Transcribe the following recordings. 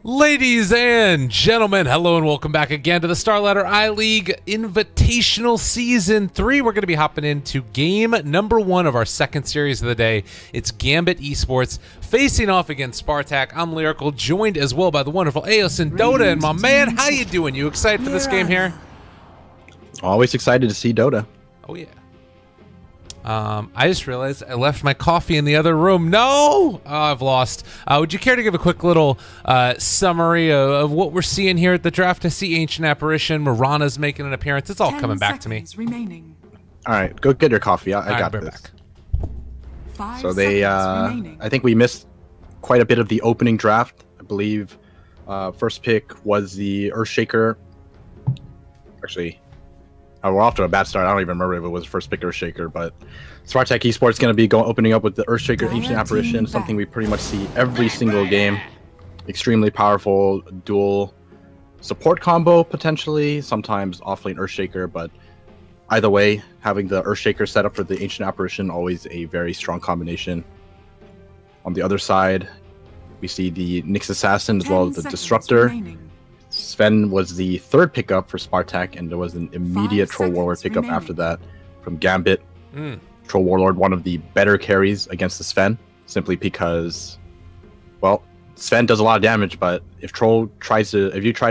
Ladies and gentlemen, hello and welcome back again to the Starladder I-League Invitational Season 3. We're going to be hopping into game number 1 of our second series of the day. It's Gambit Esports facing off against Spartak. I'm Lyrical, joined as well by the wonderful Eos and Dota. And my man, how you doing? You excited for this game here? Always excited to see Dota. Oh, yeah. I just realized I left my coffee in the other room. No! Oh, I've lost. Would you care to give a quick little summary of what we're seeing here at the draft? I see Ancient Apparition. Mirana's making an appearance. It's all coming back to me. Remaining. All right, go get your coffee. I got this. Back. So they, I think we missed quite a bit of the opening draft. I believe first pick was the Earthshaker. Actually, we're off to a bad start. I don't even remember if it was first pick Earthshaker, but Spartak Esports going to be opening up with the Earthshaker Ancient Apparition, something we pretty much see every single game. Extremely powerful dual support combo, potentially, sometimes offlane Earthshaker, but either way, having the Earthshaker set up for the Ancient Apparition, always a very strong combination. On the other side, we see the Nyx Assassin as well as the Disruptor. Sven was the third pickup for Spartak, and there was an immediate Troll Warlord pickup after that from Gambit. Troll Warlord, one of the better carries against the Sven, simply because, well, Sven does a lot of damage, but if you try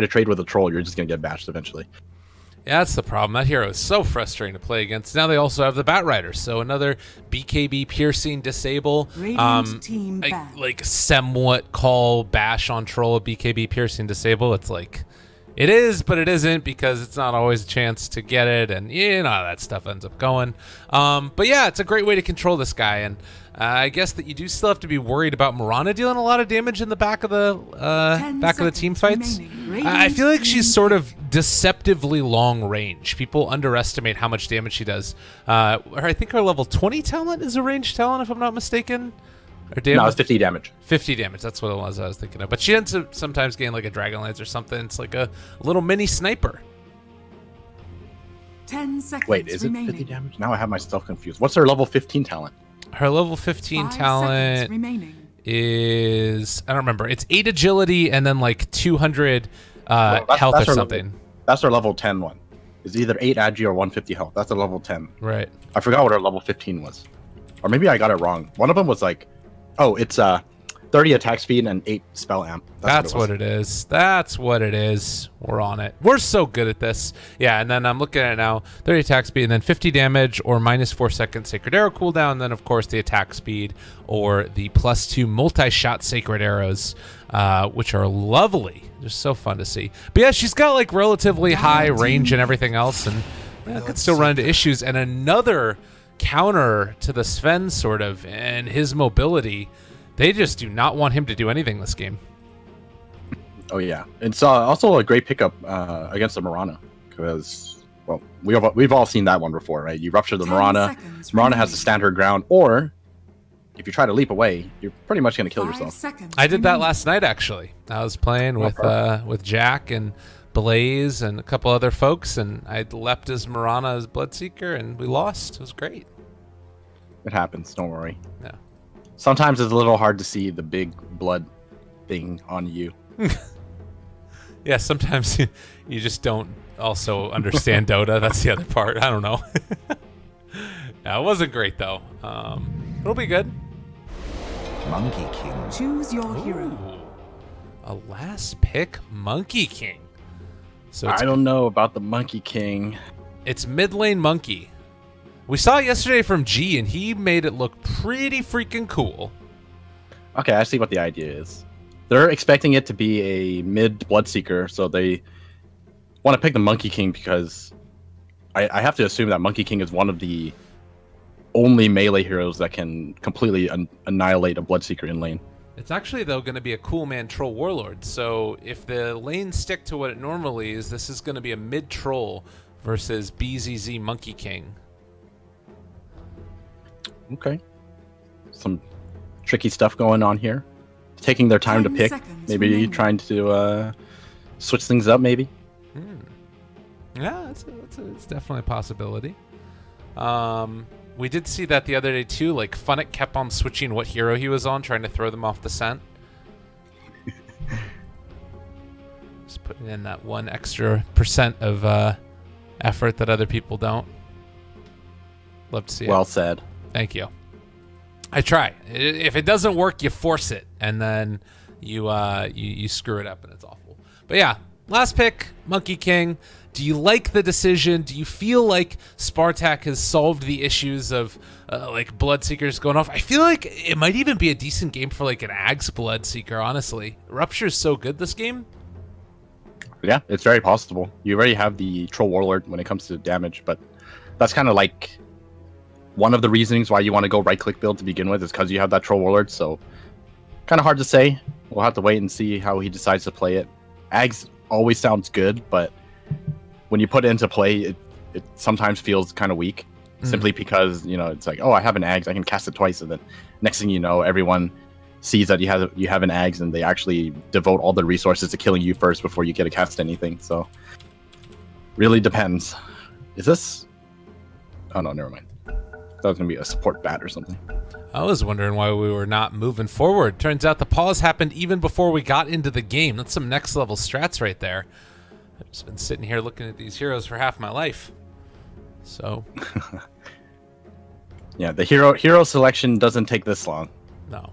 to trade with a Troll, you're just going to get bashed eventually. Yeah, that's the problem. That hero is so frustrating to play against. Now they also have the Bat Rider, so another BKB piercing disable. Like somewhat call bash on Troll a BKB piercing disable. It's like it is, but it isn't, because it's not always a chance to get it, and you know how that stuff ends up going. But yeah, it's a great way to control this guy, and I guess that you do still have to be worried about Mirana dealing a lot of damage in the back of the team fights. I feel like she's sort of deceptively long range. People underestimate how much damage she does. I think her level 20 talent is a ranged talent, if I'm not mistaken. No, it's 50 damage. 50 damage, that's what it was I was thinking of. But she ends up sometimes getting like a Dragon Lance or something. It's like a little mini sniper. 10 seconds. Wait, is it 50 damage? Now I have myself confused. What's her level 15 talent? Her level 15 talent is, I don't remember. It's 8 agility and then like 200 health or something. That's her level 10 one. It's either 8 agi or 150 health. That's a level 10. Right. I forgot what her level 15 was. Or maybe I got it wrong. One of them was like, oh, it's 30 attack speed and 8 spell amp. That's what it is. That's what it is. We're on it. We're so good at this. Yeah, and then I'm looking at it now. 30 attack speed and then 50 damage or minus 4 second Sacred Arrow cooldown. And then, of course, the attack speed or the +2 multi-shot Sacred Arrows, which are lovely. Just so fun to see. But yeah, she's got like relatively high range and everything else, and could still run into issues. And another counter to the Sven, sort of, and his mobility. They just do not want him to do anything this game. Oh yeah, it's also a great pickup against the Mirana, because, well, we've all seen that one before, right? You rupture the Mirana. Mirana has to stand her ground, or if you try to leap away, you're pretty much going to kill yourself. I did that last night, actually. I was playing with Jack and Blaze and a couple other folks, and I leapt as Mirana as Bloodseeker, and we lost. It was great. It happens. Don't worry. Yeah. Sometimes it's a little hard to see the big blood thing on you. Yeah, sometimes you just don't also understand Dota. That's the other part. I don't know. Yeah, it wasn't great, though. It'll be good. Monkey King. Choose your hero. A last pick Monkey King. So I don't know about the Monkey King. It's mid lane Monkey. We saw it yesterday from G, and he made it look pretty freaking cool. Okay, I see what the idea is. They're expecting it to be a mid Bloodseeker, so they want to pick the Monkey King because I have to assume that Monkey King is one of the only melee heroes that can completely annihilate a Bloodseeker in lane. It's actually, though, going to be a cool man Troll Warlord. So if the lanes stick to what it normally is, this is going to be a mid Troll versus BZZ Monkey King. Okay. Some tricky stuff going on here. Taking their time to pick. Maybe trying to switch things up, maybe. Yeah, it's definitely a possibility. We did see that the other day, too. Like, Funnick kept on switching what hero he was on, trying to throw them off the scent. Just putting in that 1 extra % of effort that other people don't. Love to see it. Well said. Thank you. I try. If it doesn't work, you force it, and then you screw it up, and it's awful. But yeah, last pick, Monkey King. Do you like the decision? Do you feel like Spartak has solved the issues of like Bloodseekers going off? I feel like it might even be a decent game for like an Ags Bloodseeker, honestly. Rupture's so good this game. Yeah, it's very possible. You already have the Troll Warlord when it comes to damage, but that's kind of like one of the reasonings why you want to go right-click build to begin with is because you have that Troll Warlord, so kind of hard to say. We'll have to wait and see how he decides to play it. Ags always sounds good, but when you put it into play, it sometimes feels kind of weak, simply because, you know, it's like, oh, I have an Ags, I can cast it twice, and then next thing you know, everyone sees that you have an Ags, and they actually devote all the resources to killing you first before you get to cast anything. So, really depends. Is this? Oh no, never mind. That was gonna be a support bat or something. I was wondering why we were not moving forward. Turns out the pause happened even before we got into the game. That's some next level strats right there. I've just been sitting here looking at these heroes for half my life. So yeah, the hero selection doesn't take this long. No.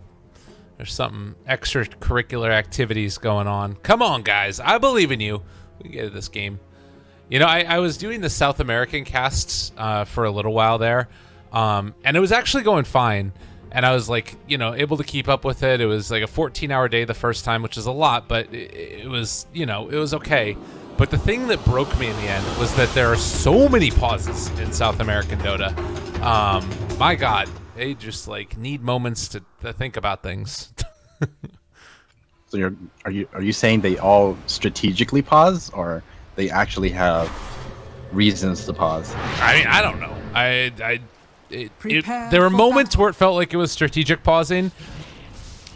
There's something extracurricular activities going on. Come on, guys. I believe in you. We can get this game. You know, I was doing the South American casts for a little while there. And it was actually going fine. And I was like, you know, able to keep up with it. It was like a 14-hour day the first time, which is a lot, but it was, you know, it was okay. But the thing that broke me in the end was that there are so many pauses in South American Dota. My God, they just like need moments to think about things. So are you saying they all strategically pause, or they actually have reasons to pause? I mean, I don't know. There were moments where it felt like it was strategic pausing,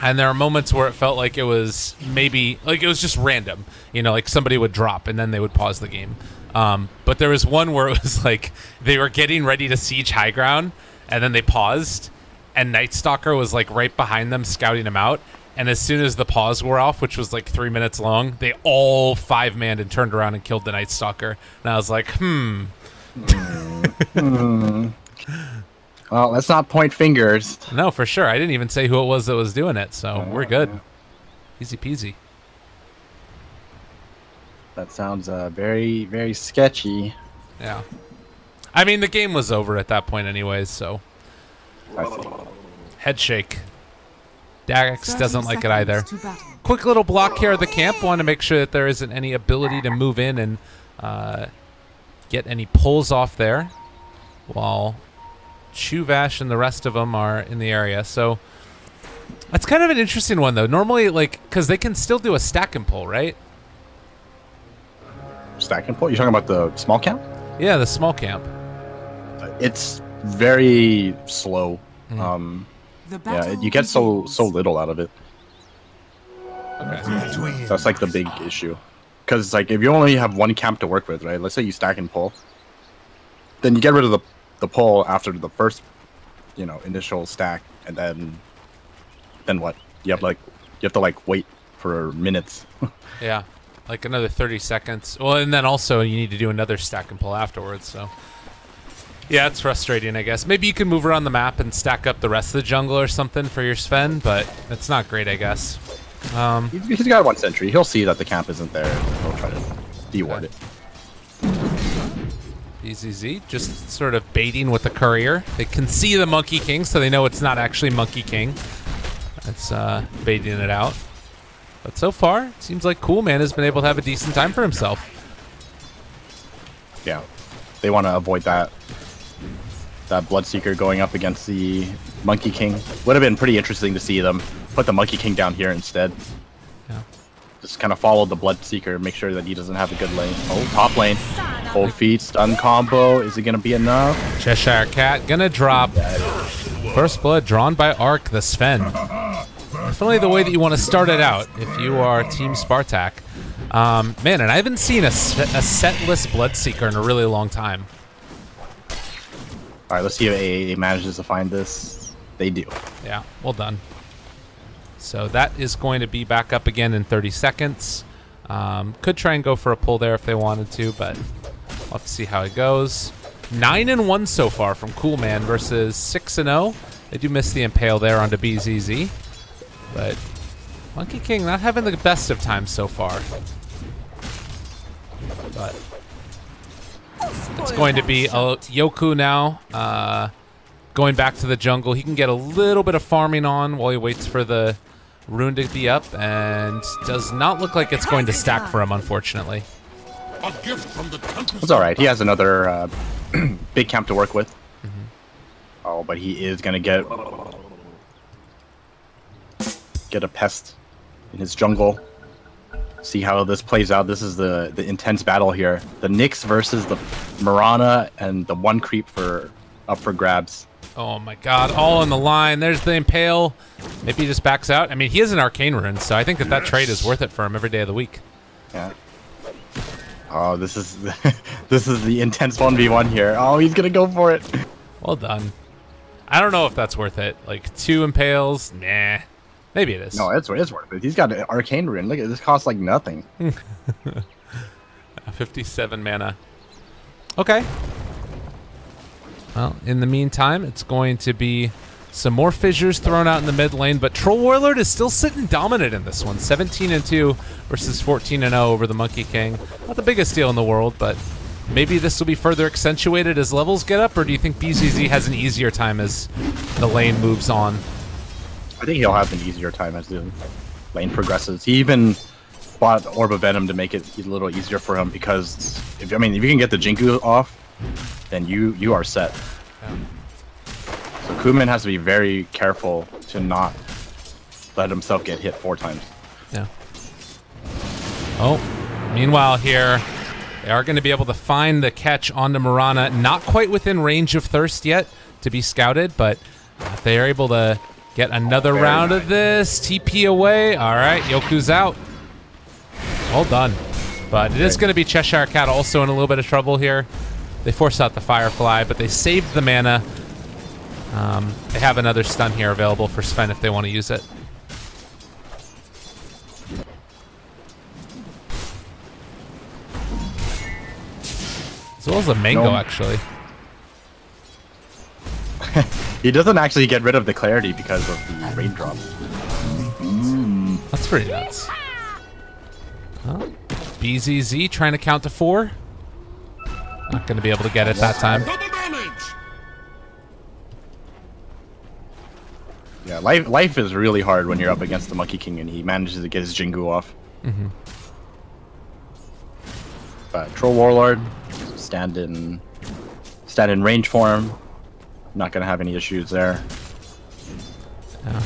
and there are moments where it felt like it was maybe like it was just random. You know, like somebody would drop and then they would pause the game. But there was one where it was like they were getting ready to siege high ground, and then they paused, and Night Stalker was like right behind them scouting them out. And as soon as the pause wore off, which was like 3 minutes long, they all 5-manned and turned around and killed the Night Stalker. And I was like, Well, let's not point fingers. No, for sure. I didn't even say who it was that was doing it, so we're good. Easy peasy. That sounds very, very sketchy. Yeah. I mean, the game was over at that point anyways, so. I see. Head shake. Dax doesn't like it either. Quick little block here at the camp. Want to make sure that there isn't any ability to move in and get any pulls off there, while Chuvash and the rest of them are in the area. So that's kind of an interesting one, though. Normally, like, because they can still do a stack and pull, right? Stack and pull? You're talking about the small camp? Yeah, the small camp. It's very slow. Yeah, you get so little out of it. Okay. That's like the big issue. Because like if you only have one camp to work with, right? Let's say you stack and pull, then you get rid of the pull after the first, you know, initial stack, and then what? You have to like wait for minutes. Yeah, like another 30 seconds. Well, and then also you need to do another stack and pull afterwards. So yeah, it's frustrating, I guess. Maybe you can move around the map and stack up the rest of the jungle or something for your Sven, but it's not great, I guess. He's got 1 sentry. He'll see that the camp isn't there. He'll try to deward it. BZZ just sort of baiting with the courier. They can see the Monkey King, so they know it's not actually Monkey King. It's baiting it out. But so far, it seems like Coolman has been able to have a decent time for himself. Yeah, they want to avoid that Bloodseeker going up against the Monkey King. Would have been pretty interesting to see them put the Monkey King down here instead. Yeah. Just kind of follow the Bloodseeker, make sure that he doesn't have a good lane. Oh, top lane. Cold feet, stun combo. Is it going to be enough? Cheshire Cat gonna drop. First blood drawn by Arc, the Sven. Definitely the way that you want to start it out if you are Team Spartak. Man, and I haven't seen a setless Bloodseeker in a really long time. All right, let's see if AA manages to find this. They do. Yeah, well done. So that is going to be back up again in 30 seconds. Could try and go for a pull there if they wanted to, but we'll have to see how it goes. 9-1 so far from Coolman versus 6-0. They do miss the impale there onto BZZ, but Monkey King not having the best of times so far. But it's going to be Yoku now, going back to the jungle. He can get a little bit of farming on while he waits for the rune to be up, and does not look like it's going to stack for him, unfortunately. It's all right. He has another big camp to work with. Oh, but he is gonna get a pest in his jungle. See how this plays out. This is the intense battle here. The Nyx versus the Mirana, and the one creep up for grabs. Oh my god, all on the line. There's the impale. Maybe he just backs out. I mean, he is an arcane rune, so I think that trade is worth it for him every day of the week. Yeah. Oh, this is this is the intense 1v1 here. Oh, he's gonna go for it. Well done. I don't know if that's worth it. Like 2 impales, nah. Maybe it is. No, it's worth it. He's got an arcane rune. Look at this, costs like nothing. 57 mana. Okay. Well, in the meantime, it's going to be some more fissures thrown out in the mid lane, but Troll Warlord is still sitting dominant in this one. 17-2 versus 14-0 over the Monkey King. Not the biggest deal in the world, but maybe this will be further accentuated as levels get up, or do you think BZZ has an easier time as the lane moves on? I think he'll have an easier time as the lane progresses. He even bought Orb of Venom to make it a little easier for him, because if you can get the Jinku off, then you are set. Yeah. So Kuman has to be very careful to not let himself get hit 4 times. Yeah. Oh, meanwhile here, they are going to be able to find the catch onto Mirana. Not quite within range of Thirst yet to be scouted, but if they are able to get another round of this, TP away. All right, Yoku's out. Well done. But it is going to be Cheshire Cat also in a little bit of trouble here. They force out the Firefly, but they saved the mana. They have another stun here available for Sven if they want to use it. As well as a mango, actually. He doesn't actually get rid of the clarity because of the raindrop. That's pretty nuts. Huh? BZZ trying to count to 4. Not going to be able to get it that time. Yeah, life is really hard when you're up against the Monkey King and he manages to get his Jingu off. But Troll Warlord, stand in range for him. Not going to have any issues there. Yeah.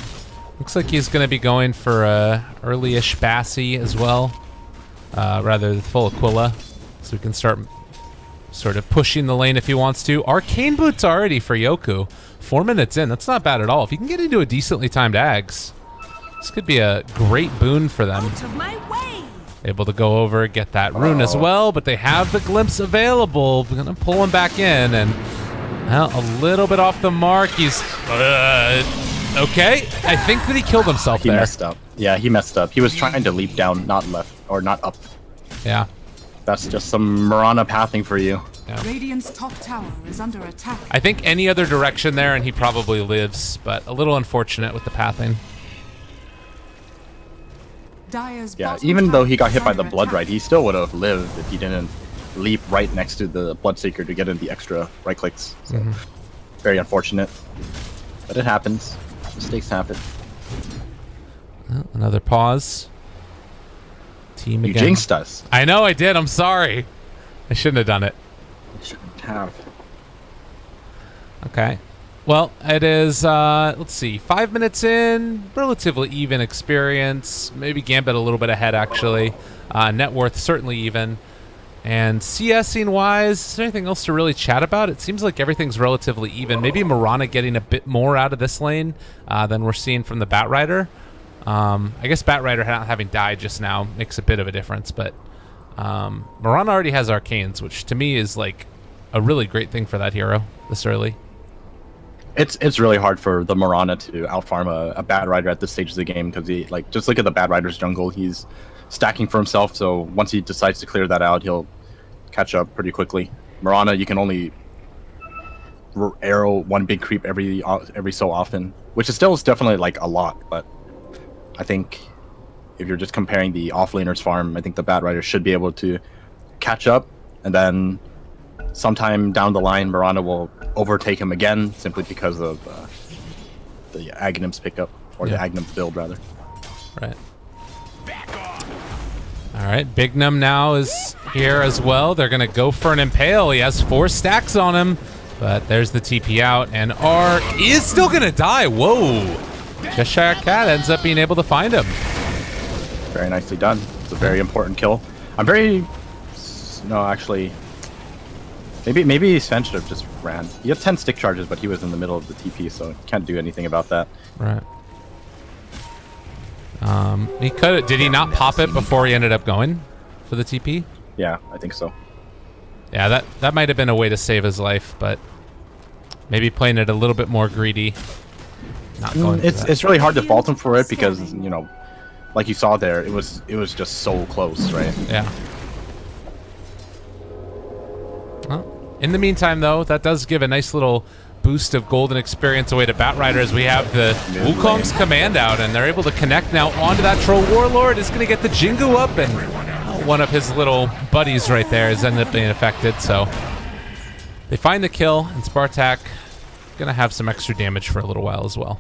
Looks like he's going to be going for a early-ish Bassi as well. Rather than full Aquila. So we can start sort of pushing the lane if he wants to. Arcane Boots already for Yoku. 4 minutes in. That's not bad at all. If you can get into a decently timed Ags, this could be a great boon for them. Out of my way. Able to go over, get that rune as well, but they have the glimpse available. We're going to pull him back in, and well, a little bit off the mark. He's okay. I think that he killed himself there. He messed up. Yeah, he messed up. He was trying to leap down, not left, or not up. Yeah. That's just some Mirana pathing for you. Yeah. Radiant's top tower is under attack. I think any other direction there and he probably lives, but a little unfortunate with the pathing. Dire's Yeah, bottom even though he got tower hit by is the under Blood attack. Rite, he still would have lived if he didn't leap right next to the Bloodseeker to get in the extra right clicks. So, very unfortunate. But it happens. Mistakes happen. Well, another pause. Team You again. jinxed us. I know I did. I'm sorry. I shouldn't have done it. You shouldn't have. Okay. Well, it is, let's see, 5 minutes in, relatively even experience. Maybe Gambit a little bit ahead, actually. Net worth certainly even. And CSing-wise, is there anything else to really chat about? It seems like everything's relatively even. Maybe Mirana getting a bit more out of this lane than we're seeing from the Batrider. I guess Batrider not having died just now makes a bit of a difference, but Mirana already has Arcanes, which to me is like a really great thing for that hero this early. It's really hard for the Mirana to outfarm a Bad Rider at this stage of the game because he just look at the Bad Rider's jungle. He's stacking for himself. So once he decides to clear that out, he'll catch up pretty quickly. Mirana, you can only arrow one big creep every so often, which is still definitely like a lot. But I think if you're just comparing the offlaner's farm, I think the Bat Rider should be able to catch up, and then sometime down the line, Mirana will overtake him again simply because of the Agnum's pickup, or the Agnum's build rather. Right. All right, Bignum now is here as well. They're gonna go for an Impale. He has 4 stacks on him, but there's the TP out, and R is still gonna die. Whoa! Cheshire Cat ends up being able to find him. Very nicely done. It's a very important kill. I'm very... No, actually... Maybe Sven should have just ran. He had 10 stick charges, but he was in the middle of the TP, so can't do anything about that. Right. He could. Did he not pop it before he ended up going for the TP? Yeah, I think so. Yeah, that might have been a way to save his life, but maybe playing it a little bit more greedy. Not going. It's really hard to fault him for it because, you know, like you saw there, it was just so close, right? Yeah. Well, in the meantime, though, that does give a nice little boost of golden experience away to Bat Rider as we have the Wukong's command out, and they're able to connect now onto that Troll Warlord. Is going to get the Jingu up, and one of his little buddies right there has ended up being affected. So they find the kill, and Spartak going to have some extra damage for a little while as well.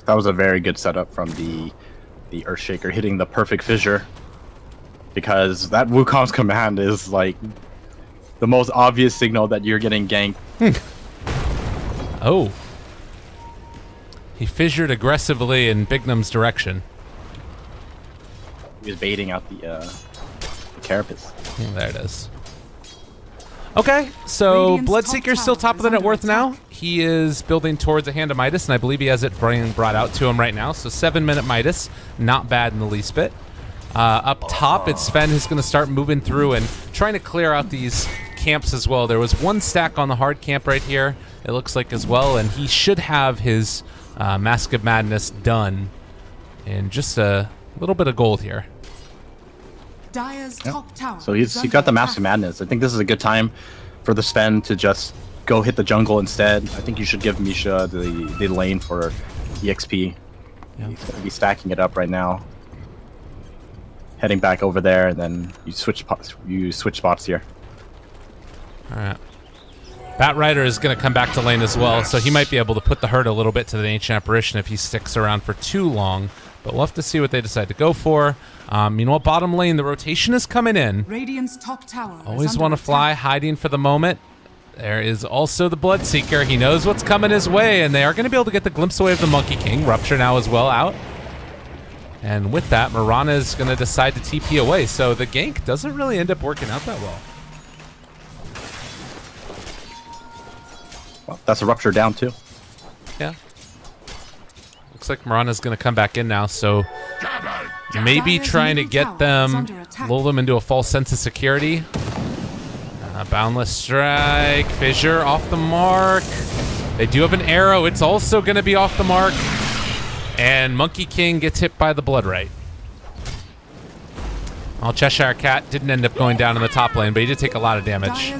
That was a very good setup from the Earthshaker hitting the perfect fissure, because that Wukong's command is like the most obvious signal that you're getting ganked. Oh. He fissured aggressively in Bignum's direction. He was baiting out the carapace. There it is. Okay, so Bloodseeker's still top of the net worth now. He is building towards a Hand of Midas, and I believe he has it brought out to him right now. So 7-minute Midas, not bad in the least bit. Up top, it's Sven who's going to start moving through and trying to clear out these camps as well. There was 1 stack on the hard camp right here, it looks like as well, and he should have his Mask of Madness done in just a little bit of gold here. Dire's top tower. So he got the Mask of Madness. I think this is a good time for the Sven to just go hit the jungle instead. I think you should give Misha the lane for EXP. Yeah. He's going to be stacking it up right now. Heading back over there, and then you switch spots here. All right. Bat Rider is going to come back to lane as well, so he might be able to put the hurt a little bit to the Ancient Apparition if he sticks around for too long. But we'll have to see what they decide to go for. Meanwhile, bottom lane, the rotation is coming in. Radiant's top tower. Always want to fly, hiding for the moment. There is also the Bloodseeker. He knows what's coming his way, and they are going to be able to get the glimpse away of the Monkey King. Rupture now as well out. And with that, Mirana is going to decide to TP away. So the gank doesn't really end up working out that well. Well, that's a Rupture down too. Yeah. Looks like Mirana's going to come back in now. So maybe trying to get them, lull them into a false sense of security. Boundless Strike. Fissure off the mark. They do have an arrow. It's also going to be off the mark. And Monkey King gets hit by the Blood Right. Well, Cheshire Cat didn't end up going down in the top lane, but he did take a lot of damage.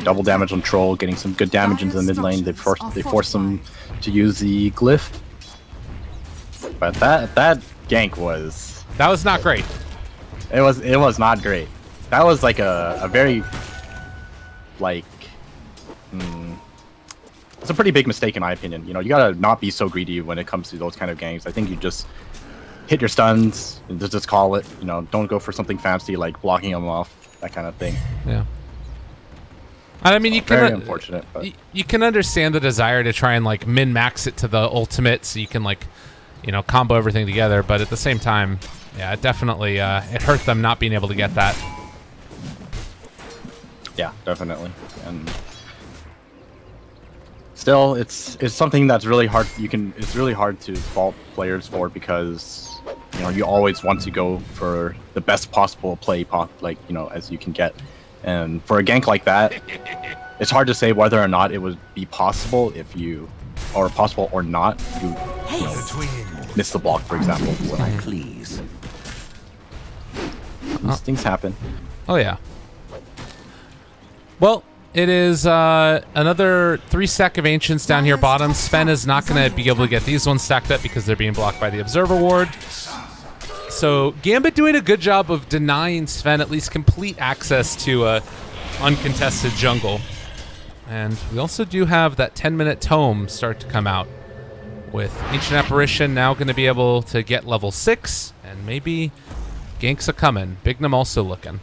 Double damage on Troll, getting some good damage into the mid lane. They forced him to use the glyph. But that gank was... That was not great. It was not great. That was like a very... like... It's a pretty big mistake in my opinion. You know, you gotta not be so greedy when it comes to those kind of ganks. I think you just hit your stuns and just call it. You know, don't go for something fancy like blocking them off, that kind of thing. Yeah. I mean, you can very unfortunate. But. You can understand the desire to try and like min-max it to the ultimate, so you can like, you know, combo everything together. But at the same time, yeah, it definitely it hurt them not being able to get that. Yeah, definitely. And still, it's something that's really hard. It's really hard to fault players for, because you know you always want to go for the best possible play, like you know, as you can get. And for a gank like that, it's hard to say whether or not it would be possible if you or possible or not, you know, miss the block, for example. So. Please. These things happen. Oh, yeah. Well, it is another 3 stack of Ancients down here bottom. Sven is not going to be able to get these ones stacked up because they're being blocked by the Observer Ward. So Gambit doing a good job of denying Sven at least complete access to a uncontested jungle. And we also do have that 10-minute tome start to come out, with Ancient Apparition now going to be able to get level 6, and maybe ganks a coming. Bignum also looking.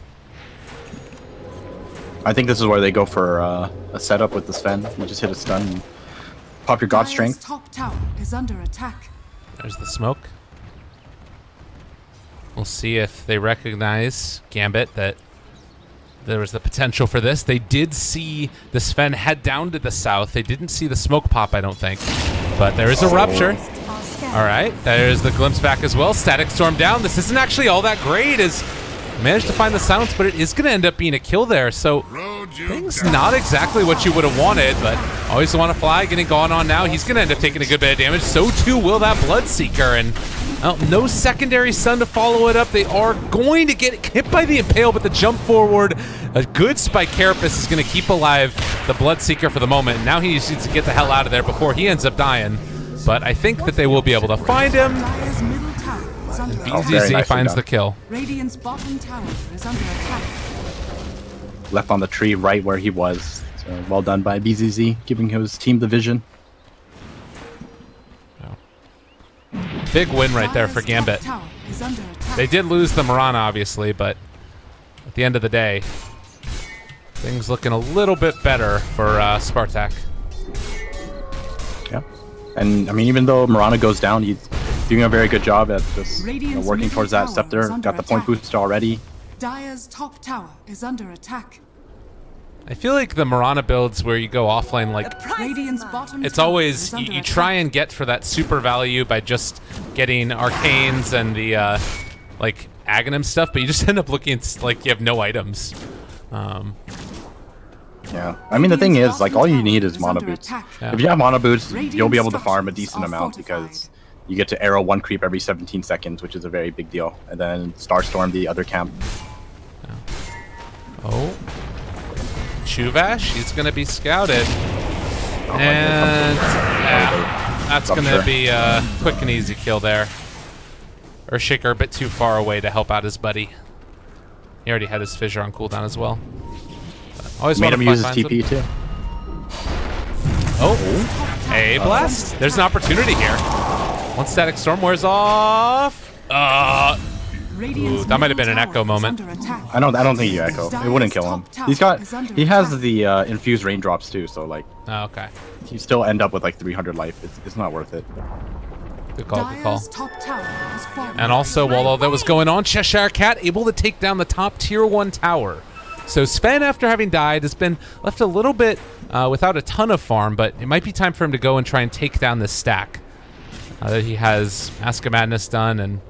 I think this is where they go for a setup with the Sven. You just hit a stun and pop your God Strength. Top tower is under attack. There's the smoke. We'll see if they recognize Gambit that there was the potential for this. They did see the Sven head down to the south. They didn't see the smoke pop, I don't think. But there is a rupture. All right, there's the glimpse back as well. Static Storm down. This isn't actually all that great as managed to find the silence, but it is going to end up being a kill there. So things not exactly what you would have wanted, but always want to fly, getting gone on now. He's going to end up taking a good bit of damage. So too will that Bloodseeker, and no secondary stun to follow it up. They are going to get hit by the Impale, but the jump forward, a good spike Carapace is going to keep alive the Bloodseeker for the moment. Now he just needs to get the hell out of there before he ends up dying. But I think that they will be able to find him. BZZ finds the kill. Radiant's bottom tower is under attack. Left on the tree right where he was. So well done by BZZ, giving his team the vision. Big win right there for Gambit. They did lose the Mirana, obviously, but at the end of the day, things looking a little bit better for Spartak. Yeah. And, I mean, even though Mirana goes down, he's doing a very good job at just working towards that Scepter. Got the point boost already. Dire's top tower is under attack. I feel like the Mirana builds where you go offlane, like, it's always, you try and get for that super value by just getting Arcanes and the, like, Aghanim stuff, but you just end up looking like you have no items. Yeah, I mean, the thing is, like, all you need is Mana Boots. Yeah. If you have Mana Boots, you'll be able to farm a decent amount because you get to arrow 1 creep every 17 seconds, which is a very big deal. And then Starstorm the other camp. Yeah. Oh. Chuvash, he's going to be scouted. And that's going to be a quick and easy kill there. Earthshaker a bit too far away to help out his buddy. He already had his fissure on cooldown as well. Always made him use his TP too. Oh, a blast. There's an opportunity here. Once Static Storm wears off. Ooh, that might have been an Echo moment. I don't think you Echo. It wouldn't kill him. He has the infused raindrops too, so like. Oh, okay. You still end up with like 300 life. It's not worth it. Good call, good call. And also, while all that was going on, Cheshire Cat able to take down the top tier 1 tower. So Sven, after having died, has been left a little bit without a ton of farm, but it might be time for him to go and try and take down this stack. He has Mask of Madness done and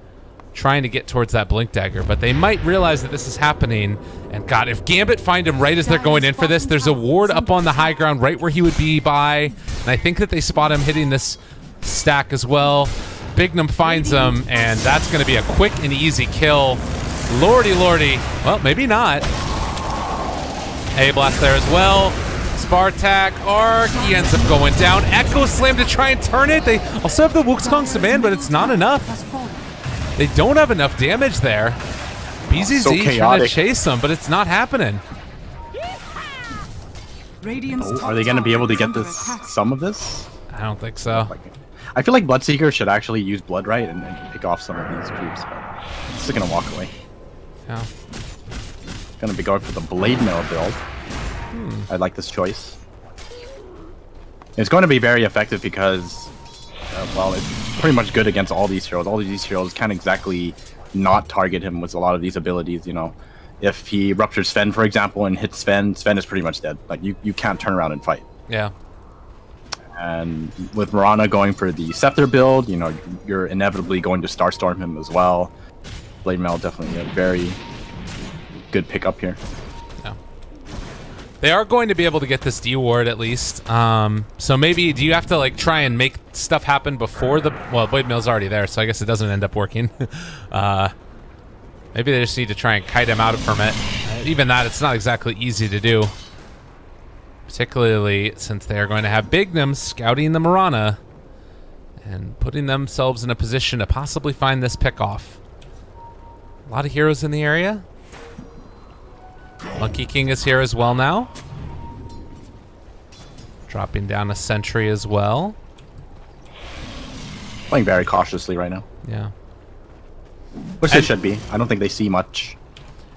trying to get towards that Blink Dagger, but they might realize that this is happening. And God, if Gambit find him right as they're going in for this, there's a ward up on the high ground right where he would be by, and I think that they spot him hitting this stack as well. Bignum finds him, and that's going to be a quick and easy kill. Lordy, lordy. Well, maybe not. A-Blast there as well. Spartak, Arc, he ends up going down. Echo Slam to try and turn it. They also have the Wukong's Demand, but it's not enough. They don't have enough damage there. BZZ so trying to chase them, but it's not happening. Oh, are they going to be able to get some of this? I don't think so. I feel like Bloodseeker should actually use Blood Right and pick off some of these creeps, but it's still going to walk away. Yeah. Gonna be going for the Blade Mail build. I like this choice. It's going to be very effective because, well, it's pretty much good against all these heroes. All these heroes can't exactly not target him with a lot of these abilities, you know. If he ruptures Sven, for example, and hits Sven, Sven is pretty much dead. Like, you can't turn around and fight. Yeah. And with Mirana going for the Scepter build, you know, you're inevitably going to Starstorm him as well. Blade Mail definitely a very good pickup here. Yeah. They are going to be able to get this D ward at least. So maybe, do you have to like try and make stuff happen before the... Well, Blade Mill's already there, so I guess it doesn't end up working. Maybe they just need to try and kite him out from it. Even that, it's not exactly easy to do. Particularly since they are going to have Bignum scouting the Mirana and putting themselves in a position to possibly find this pick off. A lot of heroes in the area. Monkey King is here as well now. Dropping down a sentry as well. Playing very cautiously right now. Yeah. Which they should be. I don't think they see much.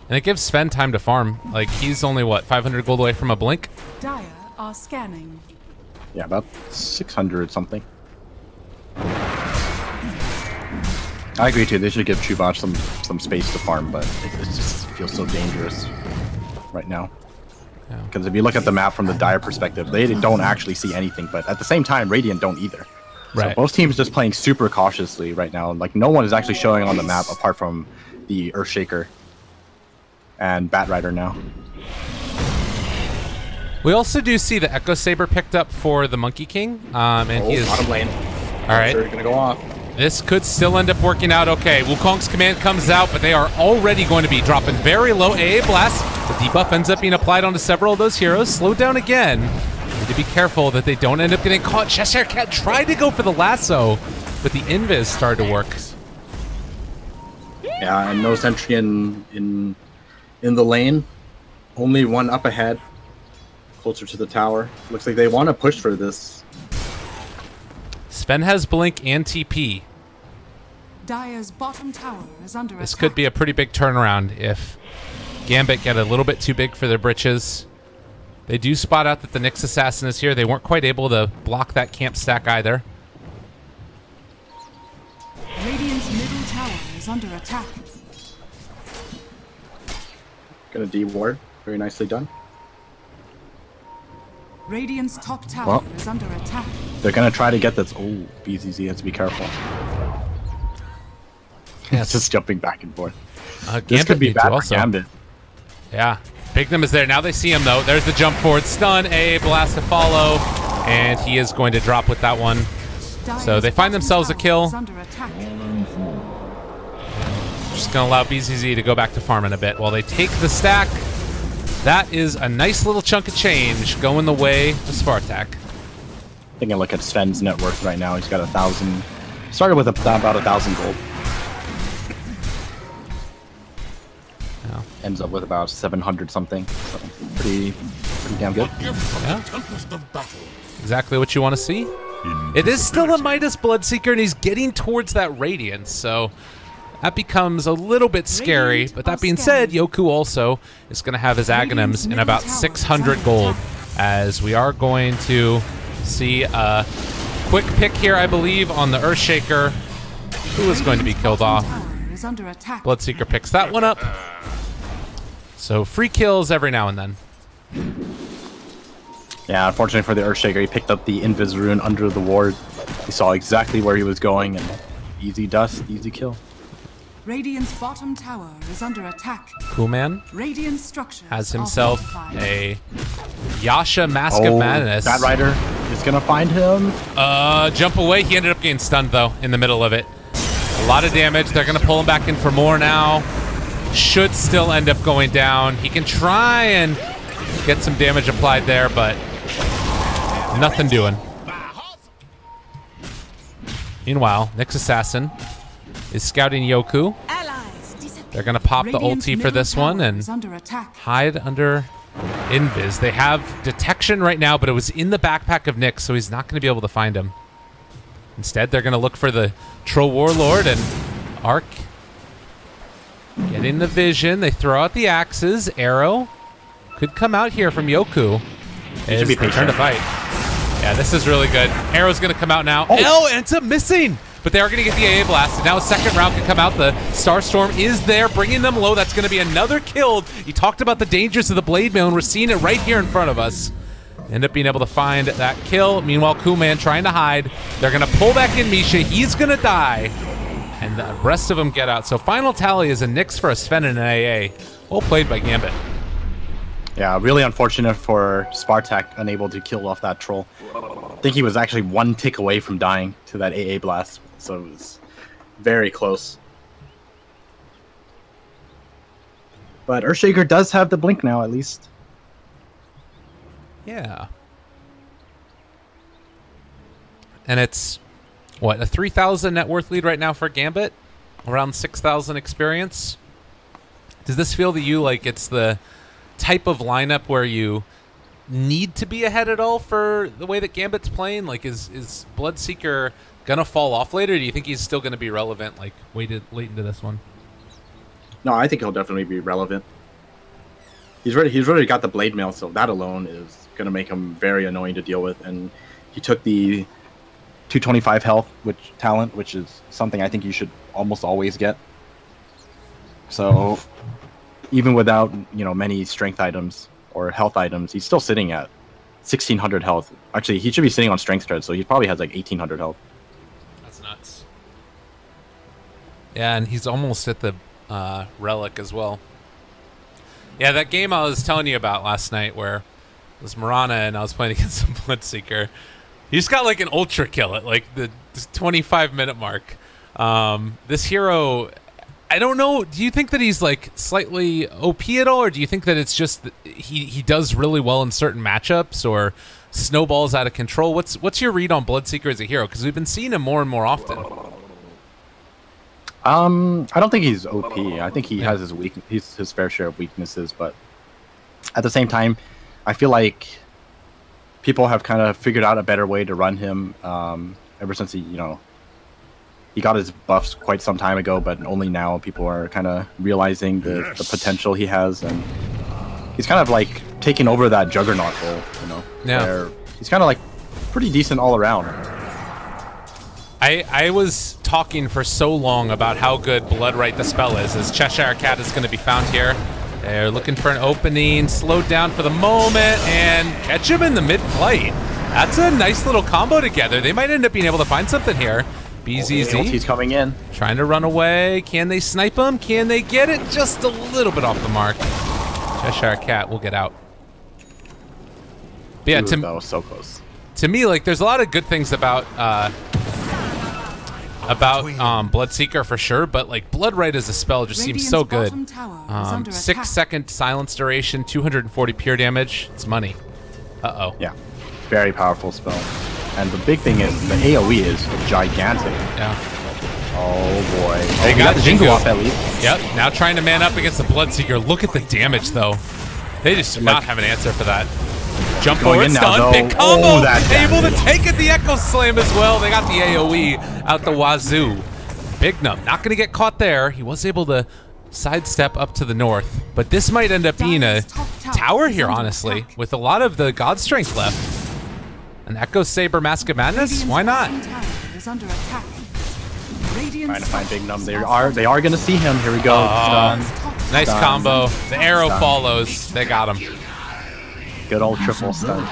And it gives Sven time to farm. Like, he's only, what, 500 gold away from a blink? Dire are scanning. Yeah, about 600 something. I agree too. They should give Chubach some space to farm, but it just feels so dangerous right now. Because if you look at the map from the Dire perspective, they don't actually see anything. But at the same time, Radiant don't either. Right. So both teams just playing super cautiously right now. Like no one is actually showing on the map apart from the Earthshaker and Batrider now. We also do see the Echo Saber picked up for the Monkey King, and he is bottom lane. all right. Sure, gonna go off. This could still end up working out okay. Wukong's command comes out, but they are already going to be dropping very low AA blast. The debuff ends up being applied onto several of those heroes. Slowed down again. Need to be careful that they don't end up getting caught. Cheshire Cat tried to go for the lasso, but the invis started to work. Yeah, and no sentry in the lane. Only one up ahead, closer to the tower. Looks like they want to push for this. Sven has blink and TP. Dire's bottom tower is under This attack. could be a pretty big turnaround if Gambit get a little bit too big for their britches. They do spot out that the Nyx Assassin is here. They weren't quite able to block that camp stack either. Radiant's middle tower is under attack. Gonna D-ward. Very nicely done. Radiant's top tower is under attack. They're gonna try to get this. Oh, BZZ has to be careful. Yes. Just jumping back and forth. This Gambit could be needs to bad for also. Gambit. Yeah. Bignum is there. Now they see him, though. There's the jump forward. Stun, A, blast to follow. And he is going to drop with that one. So they find themselves a kill. Just going to allow BZZ to go back to farming a bit while they take the stack. That is a nice little chunk of change going the way to Spartak. Taking a look at Sven's net worth right now. He's got 1,000. Started with about 1,000 gold. Yeah. Ends up with about 700 something. So pretty damn good. Yeah. Exactly what you want to see. It is still a Midas Bloodseeker, and he's getting towards that Radiance, so that becomes a little bit scary. But that being said, Yoku also is going to have his Aghanims in about 600 gold, as we are going to see a quick pick here, I believe, on the Earthshaker, who is going to be killed off. Bloodseeker picks that one up. So free kills every now and then. Yeah, unfortunately for the Earthshaker, he picked up the Invis rune under the ward. He saw exactly where he was going, and easy dust, easy kill. Radiant's bottom tower is under attack. Cool man Radiant structures has himself are a Yasha Mask of Madness. Batrider is gonna find him. Jump away. He ended up getting stunned, though, in the middle of it. A lot of damage. They're going to pull him back in for more now. Should still end up going down. He can try and get some damage applied there, but nothing doing. Meanwhile, Nyx Assassin is scouting Yoku. They're going to pop the ulti for this one and hide under Invis. They have detection right now, but it was in the backpack of Nyx, so he's not going to be able to find him. Instead, they're going to look for the Troll Warlord, and Arc getting the vision. They throw out the axes. Arrow could come out here from Yoku. As they turn to fight. Yeah, this is really good. Arrow's going to come out now. Oh, ends up missing. But they are going to get the AA blast. And now a second round can come out. The Starstorm is there, bringing them low. That's going to be another kill. You talked about the dangers of the Blade Mail, and we're seeing it right here in front of us. End up being able to find that kill. Meanwhile, Kuman trying to hide. They're going to pull back in Misha. He's going to die. And the rest of them get out. So final tally is a Nyx for a Sven and an AA. Well played by Gambit. Yeah, really unfortunate for Spartak, unable to kill off that troll. I think he was actually one tick away from dying to that AA blast, so it was very close. But Earthshaker does have the blink now, at least. Yeah. And it's, what, a 3,000 net worth lead right now for Gambit? Around 6,000 experience? Does this feel to you like it's the type of lineup where you need to be ahead at all for the way that Gambit's playing? Like, is Bloodseeker gonna fall off later? Or do you think he's still gonna be relevant, like, late into this one? No, I think he'll definitely be relevant. He's already got the blade mail, so that alone is gonna make him very annoying to deal with. And he took the 225 health talent, which is something I think you should almost always get. So even without, you know, many strength items or health items, he's still sitting at 1,600 health. Actually, he should be sitting on strength thread, so he probably has like 1,800 health. That's nuts. Yeah, and he's almost at the relic as well. Yeah, that game I was telling you about last night where it was Mirana and I was playing against a Bloodseeker. He just got like an ultra kill at like the 25-minute mark. This hero, I don't know. Do you think that he's like slightly OP at all, or do you think that it's just that he does really well in certain matchups, or snowballs out of control? What's your read on Bloodseeker as a hero? Because we've been seeing him more and more often. I don't think he's OP. I think he has his fair share of weaknesses, but at the same time, I feel like people have kind of figured out a better way to run him ever since he got his buffs quite some time ago, but only now people are kind of realizing the potential he has, and he's kind of like taking over that Juggernaut role, you know, where he's kind of like pretty decent all around. I was talking for so long about how good Bloodright the spell is, as Cheshire Cat is going to be found here. They're looking for an opening, slowed down for the moment, and catch him in the mid-flight. That's a nice little combo together. They might end up being able to find something here. BZZ. He's coming in. Trying to run away. Can they snipe him? Can they get it? Just a little bit off the mark. Cheshire Cat will get out. But yeah, that was so close. To me, like, there's a lot of good things about Bloodseeker for sure, but like Bloodright as a spell just seems so good. 6-second silence duration, 240 pure damage. It's money. Uh-oh. Yeah, very powerful spell. And the big thing is the AoE is gigantic. Yeah. Oh boy. They got the Jingle off at least. Yep. Now trying to man up against the Bloodseeker. Look at the damage though. They just do not have an answer for that. Jump forward, stun, big combo, able to take it, the Echo Slam as well. They got the AoE out the wazoo. Bignum, not going to get caught there. He was able to sidestep up to the north, but this might end up being a tower here, honestly, with a lot of the God Strength left. An Echo Saber Mask of Madness? Why not? Trying to find Bignum. They are going to see him. Here we go. Nice combo. The arrow follows. They got him. Good old triple stun.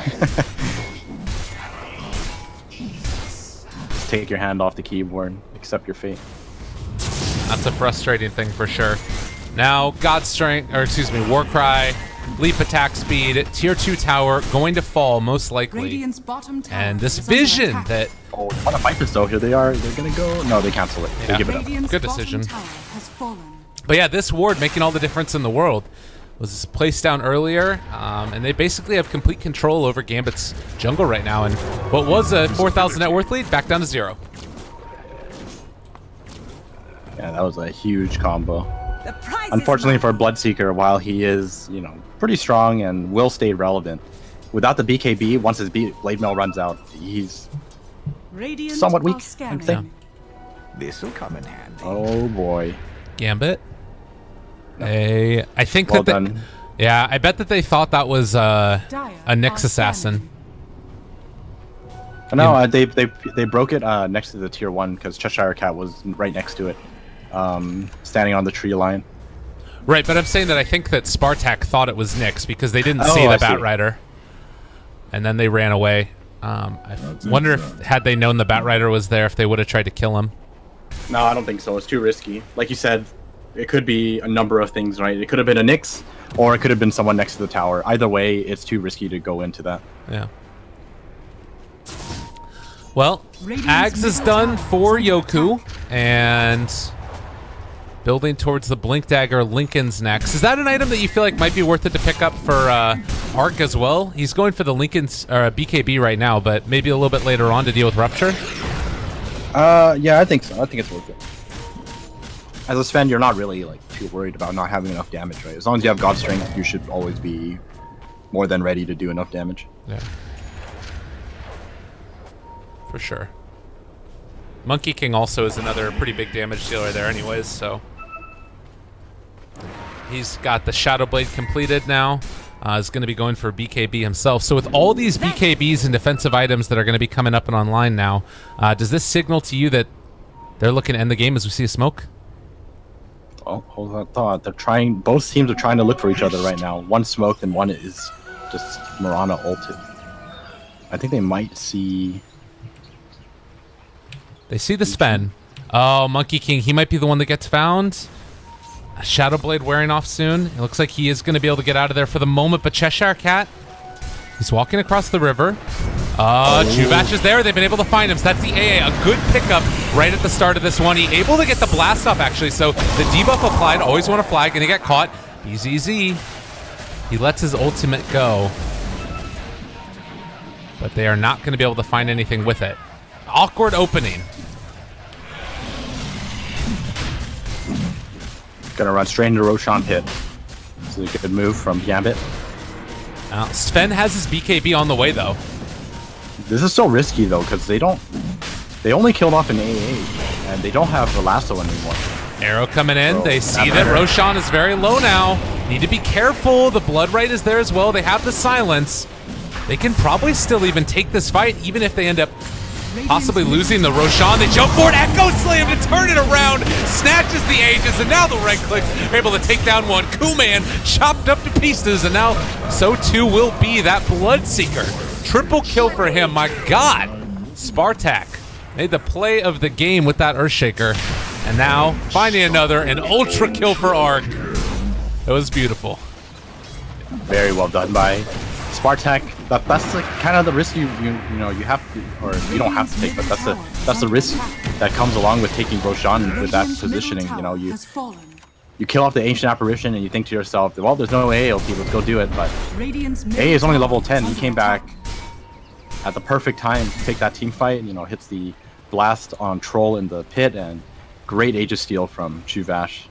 Take your hand off the keyboard. Accept your fate. That's a frustrating thing for sure. Now, God Strength, or excuse me, Warcry, Leap Attack Speed, Tier 2 Tower, going to fall most likely. And this vision that... Oh, want to fight this though. Here they are. They're going to go... No, they cancel it. They give it up. Good decision. But yeah, this ward making all the difference in the world. Was placed down earlier, and they basically have complete control over Gambit's jungle right now. And what was a 4,000 net worth lead, back down to 0. Yeah, that was a huge combo. Unfortunately for Bloodseeker, while he is, you know, pretty strong and will stay relevant, without the BKB, once his blade mail runs out, he's somewhat weak, I'd say. This will come in handy. Oh boy. Gambit. I think that yeah, I bet that they thought that was a Nyx assassin. No, they broke it next to the tier 1 because Cheshire Cat was right next to it, standing on the tree line. Right, but I'm saying that I think that Spartak thought it was Nyx because they didn't see the Batrider, and then they ran away. I wonder if had they known the Batrider was there, if they would have tried to kill him. No, I don't think so. It's too risky. Like you said, it could be a number of things, right? It could have been a Nyx, Or it could have been someone next to the tower. Either way, it's too risky to go into that. Yeah. Well, Ags is done for Yoku, and building towards the Blink Dagger, Lincoln's next. Is that an item that you feel like might be worth it to pick up for Arc as well? He's going for the Lincoln's BKB right now, but maybe a little bit later on to deal with Rupture? Yeah, I think so. I think it's worth it. As a Sven, you're not really like too worried about not having enough damage, right? As long as you have God Strength, you should always be more than ready to do enough damage. Yeah. For sure. Monkey King also is another pretty big damage dealer there anyways, so. He's got the Shadow Blade completed now. Is going to be going for BKB himself. So with all these BKBs and defensive items that are going to be coming up and online now, does this signal to you that they're looking to end the game as we see a smoke? Oh, hold that thought. They're trying. Both teams are trying to look for each other right now. One smoked and one is just Mirana ulted. I think they might see. They see the Sven. Oh, Monkey King. He might be the one that gets found. Shadow Blade wearing off soon. It looks like he is going to be able to get out of there for the moment, but Cheshire Cat, he's walking across the river. Chuvash is there. They've been able to find him. So that's the AA. A good pickup right at the start of this one. He able to get the blast off, actually. So the debuff applied. Always want to flag, and he got caught. BZZ. He lets his ultimate go. But they are not going to be able to find anything with it. Awkward opening. Gonna run straight into Roshan pit. So a good move from Gambit. Sven has his BKB on the way though. This is so risky though, because they only killed off an AA, and they don't have the lasso anymore. Arrow coming in. They see that Roshan is very low now. Need to be careful. The Blood Right is there as well. They have the silence. They can probably still even take this fight, even if they end up possibly losing the Roshan. They jump forward, Echo Slam to turn it around, snatches the Aegis, and now the right clicks are able to take down one. Kuman chopped up to pieces, and now so too will be that Bloodseeker. Triple kill for him, my God. Spartak made the play of the game with that Earthshaker, and now finding another, an ultra kill for Arc. It was beautiful. Very well done by Spartak. That's like kind of the risk you have to, or you don't have to take, but that's the risk that comes along with taking Roshan with that positioning. You know, you kill off the Ancient Apparition and you think to yourself, well, there's no AALT, let's go do it. But A is only level 10. He came back at the perfect time to take that team fight. You know, hits the blast on Troll in the pit, and great Aegis steal from Chuvash.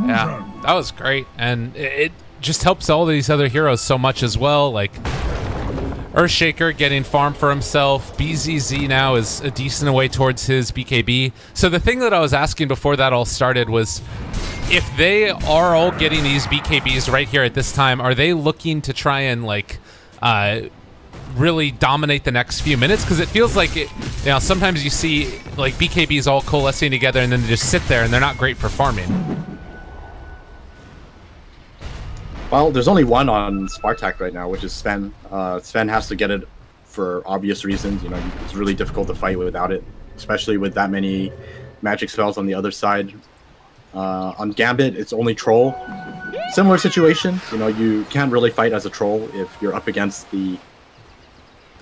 Yeah, that was great, and it just helps all these other heroes so much as well. Like Earthshaker getting farm for himself. BZZ now is a decent way towards his BKB. So the thing that I was asking before that all started was, if they are all getting these BKBs right here at this time, are they looking to try and like really dominate the next few minutes? Because it feels like it, you know, sometimes you see like BKBs all coalescing together and then they just sit there and they're not great for farming. Well, there's only one on Spartak right now, which is Sven. Sven has to get it for obvious reasons. You know, it's really difficult to fight without it, especially with that many magic spells on the other side. On Gambit, it's only Troll. Similar situation. You know, you can't really fight as a Troll if you're up against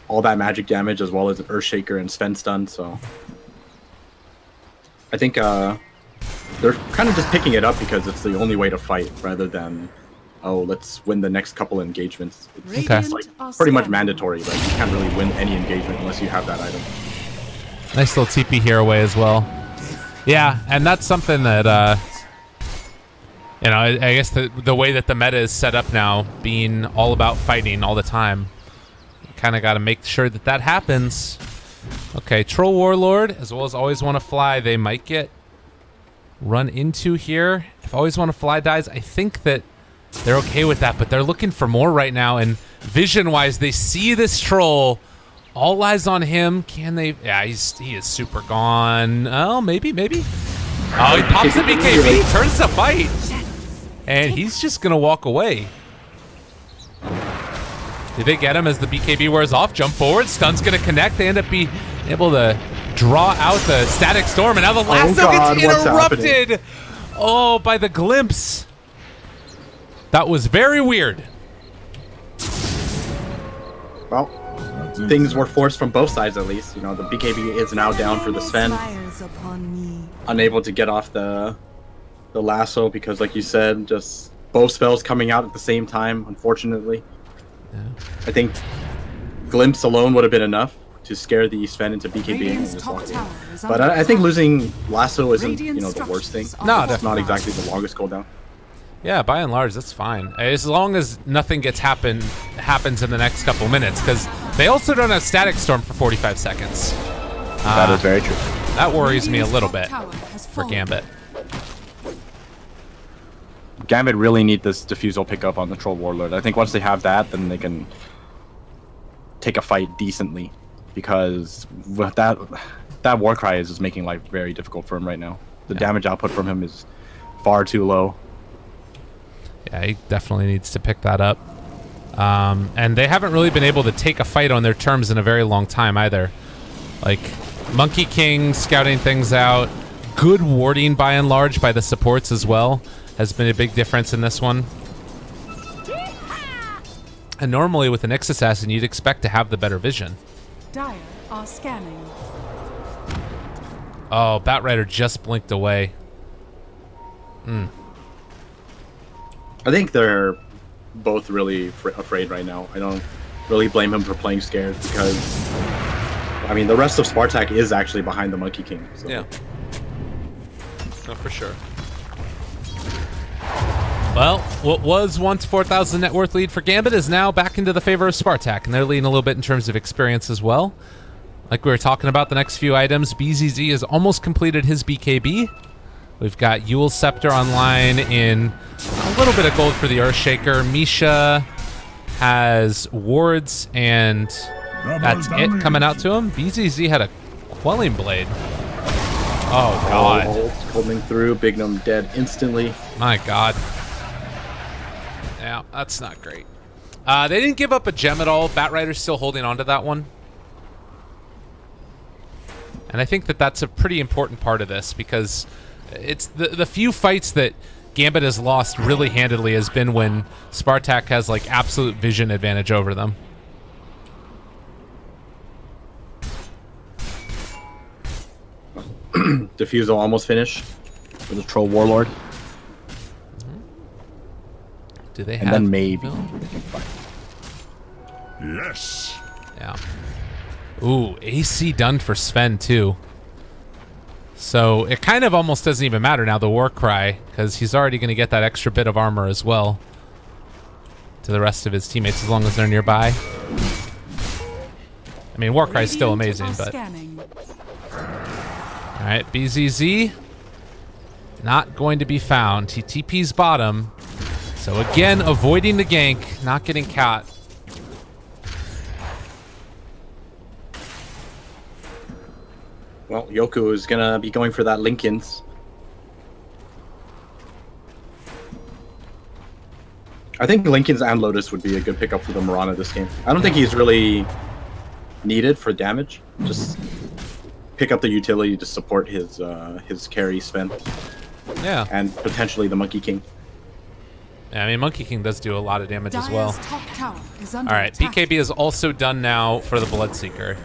all that magic damage as well as an Earthshaker and Sven stun. So I think they're kind of just picking it up because it's the only way to fight, rather than, oh, let's win the next couple engagements. It's like pretty much mandatory. Like, you can't really win any engagement unless you have that item. Nice little TP here away as well. Yeah, and that's something that, you know, I guess the way that the meta is set up now, being all about fighting all the time, kind of got to make sure that that happens. Okay, Troll Warlord, as well as Always Want to Fly, they might get run into here. If Always Want to Fly dies, I think that they're okay with that, but they're looking for more right now, and vision-wise, they see this Troll. All eyes on him. Can they? Yeah, he is super gone. Oh, maybe. Oh, he pops the BKB, turns the fight, and he's just gonna walk away. Did they get him as the BKB wears off? Jump forward, stun's gonna connect. They end up being able to draw out the Static Storm, and now the lasso gets interrupted. Oh, by the glimpse. That was very weird. Well, things were forced from both sides at least. You know, the BKB is now down for the Sven. Unable to get off the lasso because, like you said, just both spells coming out at the same time, unfortunately. Yeah. I think Glimpse alone would have been enough to scare the Sven into BKB and just walk in. But I think losing lasso isn't, you know, the worst thing. No, it's not exactly the longest cooldown. Yeah, by and large, that's fine. As long as nothing happens in the next couple minutes, because they also don't have Static Storm for 45 seconds. That is very true. That worries me a little bit for Gambit. Gambit really need this Diffusal pickup on the Troll Warlord. I think once they have that, then they can take a fight decently, because with that Warcry is just making life very difficult for him right now. The damage output from him is far too low. Yeah, he definitely needs to pick that up. And they haven't really been able to take a fight on their terms in a very long time either. Like, Monkey King scouting things out. Good warding by and large by the supports as well has been a big difference in this one. And normally with an Nyx Assassin, you'd expect to have the better vision. Dire are scanning. Oh, Batrider just blinked away. I think they're both really afraid right now. I don't really blame him for playing scared because, I mean, the rest of Spartak is actually behind the Monkey King. So. Yeah. No, for sure. Well, what was once 4,000 net worth lead for Gambit is now back into the favor of Spartak, and they're leading a little bit in terms of experience as well. Like we were talking about the next few items, BZZ has almost completed his BKB. We've got Yule's Scepter online in a little bit of gold for the Earthshaker. Misha has wards, and that's it coming out to him. BZZ had a Quelling Blade. Oh, God. Holding through. Bignum dead instantly. My God. Yeah, that's not great. They didn't give up a gem at all. Batrider's still holding on to that one. And I think that that's a pretty important part of this, because it's the few fights that Gambit has lost really handedly has been when Spartak has like absolute vision advantage over them. Diffusal almost finished for the Troll Warlord. Do they have? And then maybe no? they can fight. Yes. Yeah. Ooh, AC done for Sven too. So it kind of almost doesn't even matter now, the Warcry, because he's already going to get that extra bit of armor as well to the rest of his teammates as long as they're nearby. I mean, Warcry is still amazing, but... Alright, BZZ. Not going to be found. He TP's bottom. So again, avoiding the gank, not getting caught. Well, Yoku is gonna be going for that Linken's. I think Linken's and Lotus would be a good pickup for the Mirana this game. I don't think he's really needed for damage. Just pick up the utility to support his carry Sven. Yeah. And potentially the Monkey King. Yeah, I mean, Monkey King does do a lot of damage as well. All right, BKB is also done now for the Bloodseeker.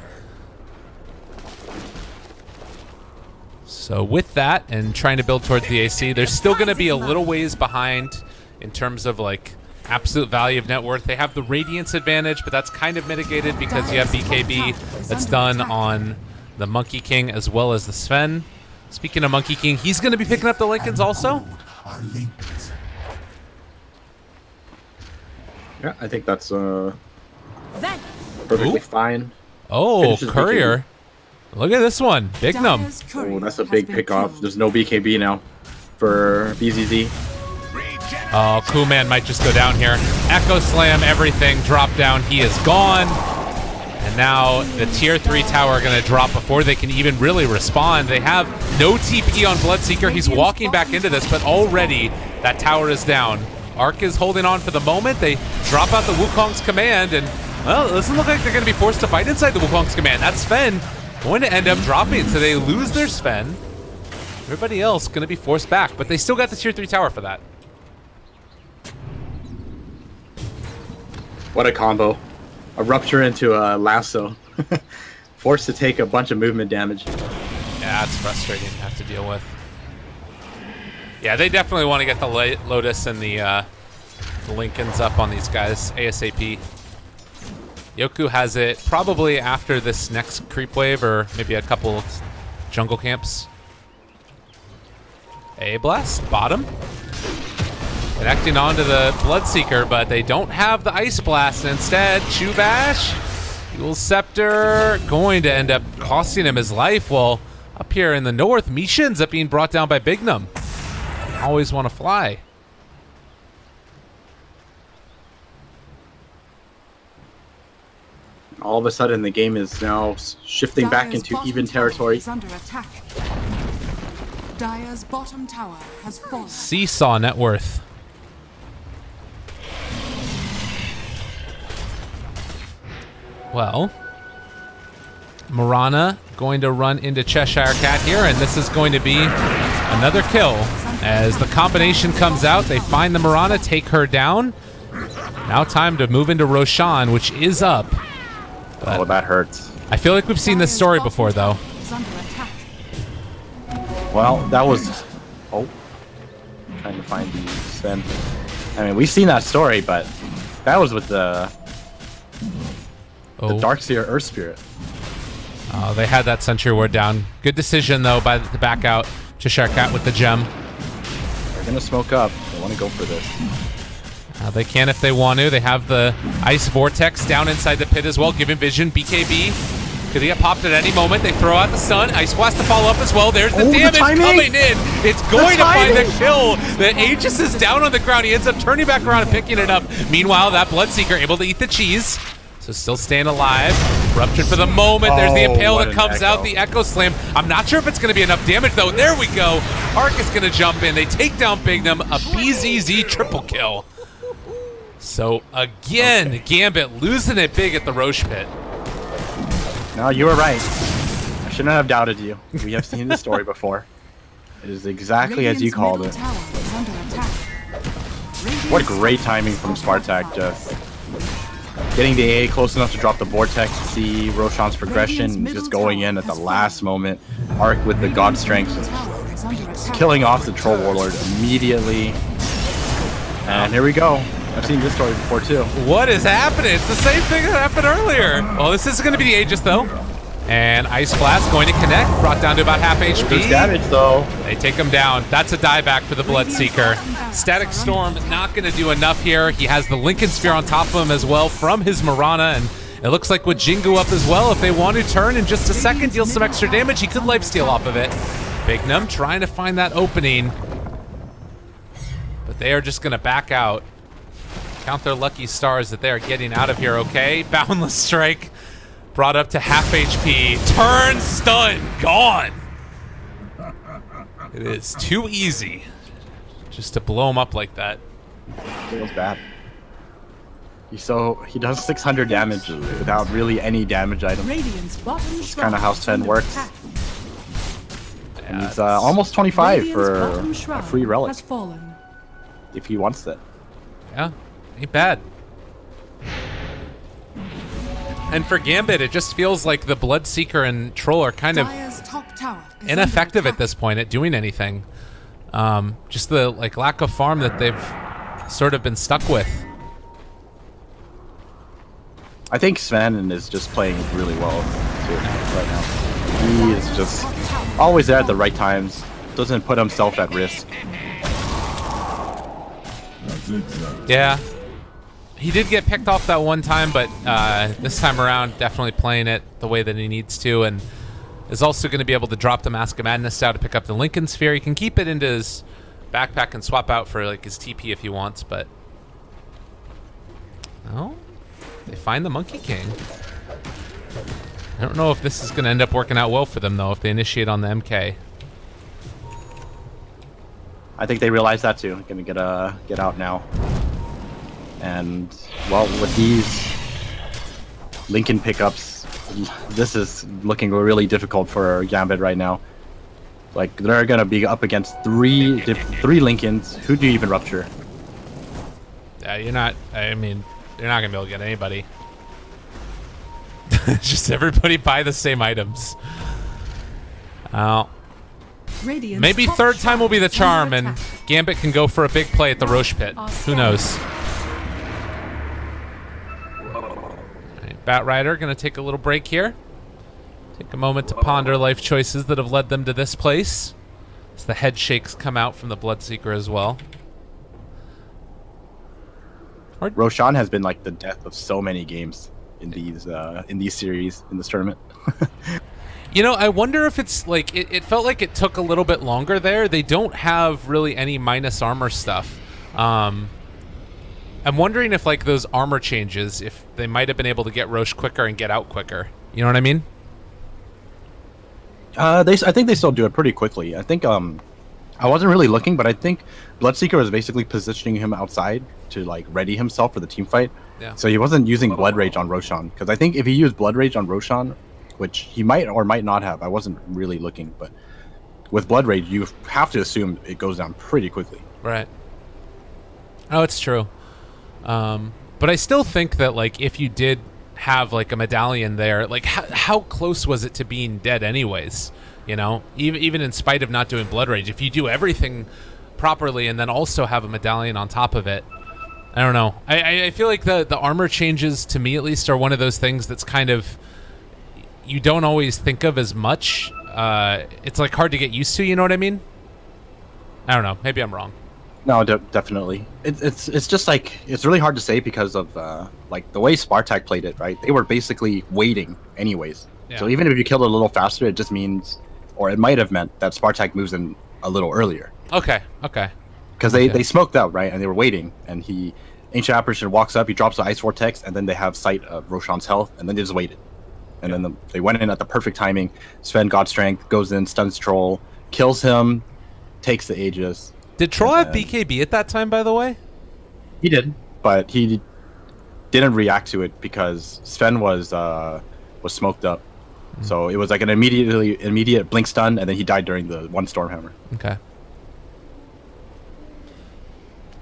So with that, and trying to build towards the AC, they're still going to be a little ways behind in terms of like absolute value of net worth. They have the Radiance advantage, but that's kind of mitigated because you have BKB that's done on the Monkey King as well as the Sven. Speaking of Monkey King, he's going to be picking up the Linken's also. Yeah, I think that's perfectly fine. Oh, Courier. Look at this one. Bignum. Oh, that's a big pick-off. There's no BKB now for BZZ. Oh, Kuman might just go down here. Echo Slam, everything, drop down. He is gone. And now the tier 3 tower are going to drop before they can even really respond. They have no TP on Bloodseeker. He's walking back into this, but already that tower is down. Arc is holding on for the moment. They drop out the Wukong's command, and, well, it doesn't look like they're going to be forced to fight inside the Wukong's command. That's Sven going to end up dropping, so they lose their Sven. Everybody else going to be forced back, but they still got the tier 3 tower for that. What a combo. A rupture into a lasso. Forced to take a bunch of movement damage. Yeah, it's frustrating to have to deal with. Yeah, they definitely want to get the Lotus and the Lincolns up on these guys ASAP. Yoku has it probably after this next creep wave or maybe a couple jungle camps. A blast, bottom. Connecting onto the Bloodseeker, but they don't have the Ice Blast. Instead, Chubash, Dual Scepter, going to end up costing him his life. Well, up here in the north, Misha ends up being brought down by Bignum. Always want to fly. All of a sudden, the game is now shifting back into even territory. Under attack. Dire's bottom tower has fallen. Seesaw net worth. Well, Mirana going to run into Cheshire Cat here, and this is going to be another kill. As the combination comes out, they find the Mirana, take her down. Now time to move into Roshan, which is up. But that hurts. I feel like we've seen this story before, though. Well, that was... Oh. Trying to find the Sven. I mean, we've seen that story, but that was with the Darkseer Earth Spirit. Oh, they had that Sentry Ward down. Good decision, though, by the back out. Cheshire Cat with the gem. They're going to smoke up. They want to go for this. They can if they want to. They have the Ice Vortex down inside the pit as well, giving vision. BKB could get popped at any moment. They throw out the stun. Ice Blast to follow up as well. There's the damage coming in. It's going to find the kill. The Aegis is down on the ground. He ends up turning back around and picking it up. Meanwhile, that Bloodseeker able to eat the cheese. So still staying alive. Ruptured for the moment. There's the Impale that comes out. The Echo Slam. I'm not sure if it's going to be enough damage, though. There we go. Arc is going to jump in. They take down Bignum. A BZZ triple kill. So again, Gambit losing it big at the Roche pit. No, you were right. I shouldn't have doubted you. We have seen this story before. It is exactly as you called it. What great timing from Spartak, just getting the A close enough to drop the Vortex, to see Roshan's progression, just going in at the last moment. Arc with the God Strength, just killing off the Troll Warlord immediately. And here we go. I've seen this story before too. What is happening? It's the same thing that happened earlier. Well, this is going to be the Aegis though. And Ice Blast going to connect, brought down to about half HP. There's damage though. They take him down. That's a dieback for the Bloodseeker. Static Storm not going to do enough here. He has the Lincoln Sphere on top of him as well from his Mirana, and it looks like with Jingu up as well, if they want to turn in just a second, deal some extra damage, he could lifesteal off of it. Bignum trying to find that opening, but they are just going to back out. Count their lucky stars that they are getting out of here okay. Boundless Strike brought up to half HP. Turn, stun, gone. It is too easy just to blow him up like that. Feels bad. He does 600 damage without really any damage item. That's kind of how Sven works. And he's almost 25 for a free relic if he wants it. Yeah. Ain't bad. And for Gambit, it just feels like the Bloodseeker and Troll are kind of ineffective at this point at doing anything. Just the lack of farm that they've sort of been stuck with. I think Sven is just playing really well too right now. He is just always there at the right times. Doesn't put himself at risk. Yeah. He did get picked off that one time, but this time around, definitely playing it the way that he needs to, and is also going to be able to drop the Mask of Madness out to pick up the Lincoln Sphere. He can keep it into his backpack and swap out for his TP if he wants, but... Oh, they find the Monkey King. I don't know if this is going to end up working out well for them, though, if they initiate on the MK. I think they realize that, too. Going to get out now. And, well, with these Lincoln pickups, this is looking really difficult for Gambit right now. They're going to be up against three Lincolns. Who do you even rupture? You're not, I mean, They're not gonna be able to get anybody. Just everybody buy the same items. Maybe third time will be the charm, and Gambit can go for a big play at the Roche pit. Who knows? Right, Batrider gonna take a little break here. Take a moment to ponder life choices that have led them to this place. As the head shakes come out from the Bloodseeker as well. Roshan has been like the death of so many games in these series, in this tournament. You know, I wonder if it's like it felt like it took a little bit longer there. They don't have really any minus armor stuff. I'm wondering if like those armor changes, if they might have been able to get Roche quicker and get out quicker. You know what I mean? I think they still do it pretty quickly. I think I wasn't really looking, but I think Bloodseeker was basically positioning him outside to like ready himself for the team fight. Yeah. So he wasn't using Blood Rage on Roshan, because I think if he used Blood Rage on Roshan, which he might or might not have, I wasn't really looking, but with Blood Rage, you have to assume it goes down pretty quickly. Right. Oh, it's true. But I still think that like if you did have like a medallion there, like how close was it to being dead anyways? You know, even in spite of not doing Blood Rage, if you do everything properly and then also have a medallion on top of it, I don't know. I feel like the armor changes, to me at least, are one of those things that's kind of, you don't always think of as much. It's like hard to get used to, you know what I mean? I don't know. Maybe I'm wrong. No, definitely. It's just like, it's really hard to say because of like the way Spartak played it, right? They were basically waiting anyways. Yeah. So even if you killed it a little faster, it just means, or it might have meant that Spartak moves in a little earlier. Okay. Because they smoked out, right? And they were waiting, and Ancient Apparition walks up, he drops the Ice Vortex, and then they have sight of Roshan's health, and then they just waited. And then they went in at the perfect timing. Sven, God Strength, goes in, stuns Troll, kills him, takes the Aegis. Did Troll have BKB at that time, by the way? He did, but he didn't react to it because Sven was smoked up. So it was like an immediate blink stun, and then he died during the one Stormhammer. Okay.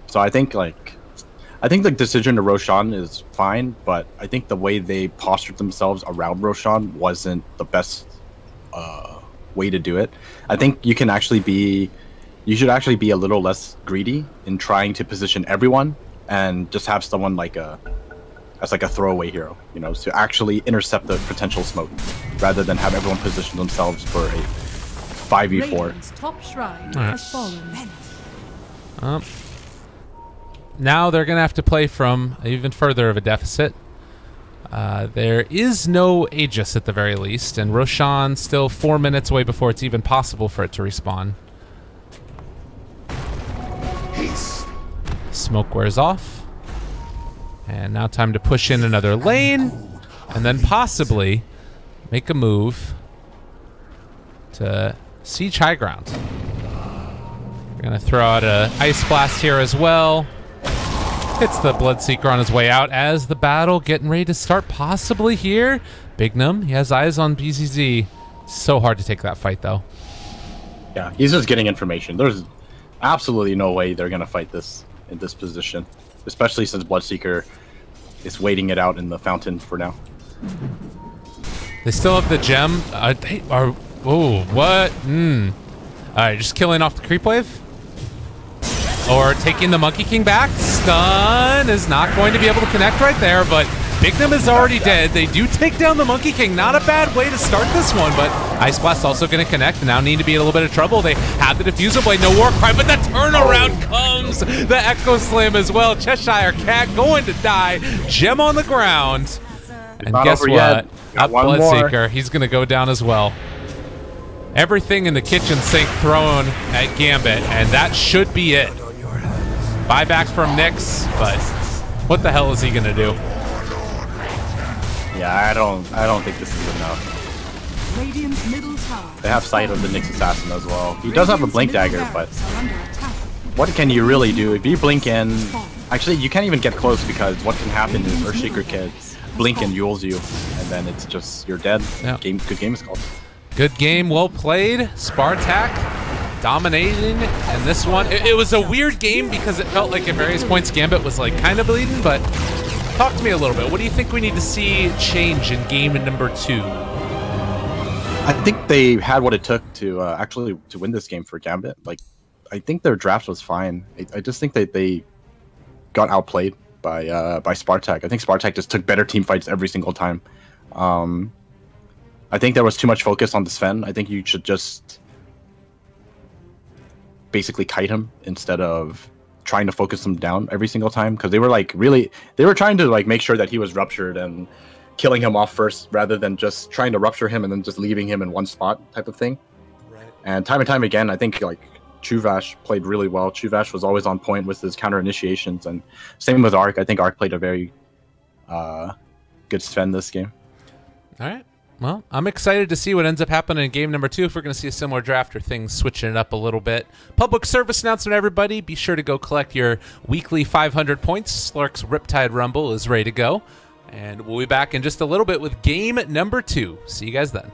So I think the decision to Roshan is fine, but I think the way they postured themselves around Roshan wasn't the best way to do it. I think you should actually be a little less greedy in trying to position everyone, and just have someone as a throwaway hero, you know, to actually intercept the potential smoke, rather than have everyone position themselves for a 5v4. Top shrine has fallen. Now they're going to have to play from even further of a deficit. There is no Aegis at the very least, and Roshan still 4 minutes away before it's even possible for it to respawn. Smoke wears off. And now time to push in another lane, and then possibly make a move to siege high ground. We're going to throw out a Ice Blast here as well. Hits the Bloodseeker on his way out as the battle getting ready to start possibly here. Bignum, he has eyes on BZZ. So hard to take that fight, though. Yeah, he's just getting information. There's absolutely no way they're going to fight this in this position, especially since Bloodseeker is waiting it out in the fountain for now. They still have the gem. They are... Oh, what? Alright, just killing off the creep wave. Or taking the Monkey King back. Stun is not going to be able to connect right there, but Bignum is already dead. They do take down the Monkey King. Not a bad way to start this one, but Ice Blast also going to connect and now need to be in a little bit of trouble. They have the Diffusal Blade, no Warcry, but the turnaround comes. The Echo Slam as well. Cheshire Cat going to die. Gem on the ground. And guess what? Got Bloodseeker. He's going to go down as well. Everything in the kitchen sink thrown at Gambit, and that should be it. Buyback from Nyx, but what the hell is he gonna do? Yeah, I don't think this is enough. Radiant's middle tower. They have sight of the Nyx Assassin as well. He does have a Blink Dagger, but what can you really do? If you blink in... Actually, you can't even get close because what can happen is Earthshaker can blink and yules you, and then it's just, you're dead. Yeah. Good game is called. Good game, well played. Spartak dominating, and this one, it was a weird game because it felt like at various points Gambit was like kind of bleeding, but Talk to me a little bit. What do you think we need to see change in game number 2? I think they had what it took to actually to win this game for Gambit. Like, I think their draft was fine. I just think that they got outplayed by Spartak. I think Spartak just took better team fights every single time. I think there was too much focus on the Sven. I think you should just basically kite him instead of trying to focus him down every single time, because they were like they were trying to like make sure that he was ruptured and killing him off first rather than just trying to rupture him and then just leaving him in one spot type of thing. Right. And time again, I think like Chuvash played really well. Chuvash was always on point with his counter initiations, and same with Arc. I think Arc played a very good Sven this game. All right. Well, I'm excited to see what ends up happening in game number 2, if we're going to see a similar draft or things switching it up a little bit. Public service announcement, everybody. Be sure to go collect your weekly 500 points. Slark's Riptide Rumble is ready to go. And we'll be back in just a little bit with game number 2. See you guys then.